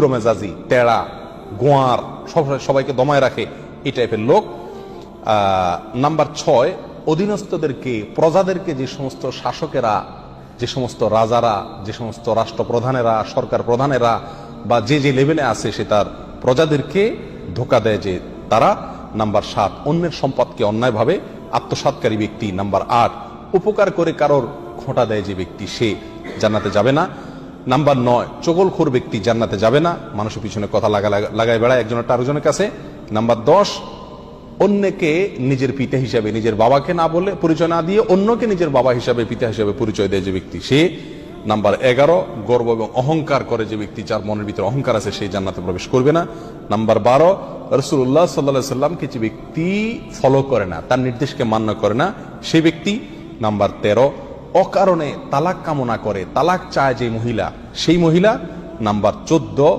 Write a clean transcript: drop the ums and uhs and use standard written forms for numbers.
মেজাজি, তেড়া, গোয়ার, সবাইকে দমায় রাখে, এই টাইপের লোক। নাম্বার 6, অধীনস্থদেরকে, প্রজাদেরকে, যে সমস্ত শাসকেরা, যে সমস্ত রাজারা, যে সমস্ত রাষ্ট্রপ্রধানেরা, সরকার প্রধানেরা বা যে যে লেভেলে আছে সে তার প্রজাদেরকে ধোকা দেয় যে তারা। নাম্বার 7, অন্যের সম্পদকে অন্যায়ভাবে আত্মসাৎকারী ব্যক্তি। নাম্বার 8, উপকার করে কারোর খোঁটা দেয় যে ব্যক্তি, সে জান্নাতে যাবে না। নাম্বার 9, চগলখোর ব্যক্তি জান্নাতে যাবে না, মানুষের পিছনে কথা লাগায় বেড়ায় একজনের আরেকজনের কাছে। নাম্বার 10, অন্যকে নিজের পিতা হিসাবে, নিজের বাবাকে না বলে, পরিচয় না দিয়ে অন্যকে নিজের বাবা হিসাবে, পিতা হিসাবে পরিচয় দেয় যে ব্যক্তি, সে। নাম্বার 11, গর্ব এবং অহংকার করে যে ব্যক্তি, যার মনের ভিতরে অহংকার আছে, সেই জান্নাতে প্রবেশ করবে না। নাম্বার 12, রাসূলুল্লাহ সাল্লাল্লাহু আলাইহি সাল্লামকে যে ব্যক্তি ফলো করে না, তার নির্দেশকে মান্য করে না, সেই ব্যক্তি। নাম্বার 13, অকারণে তালাক কামনা করে, তালাক চায় যে মহিলা, সেই মহিলা। নাম্বার 14,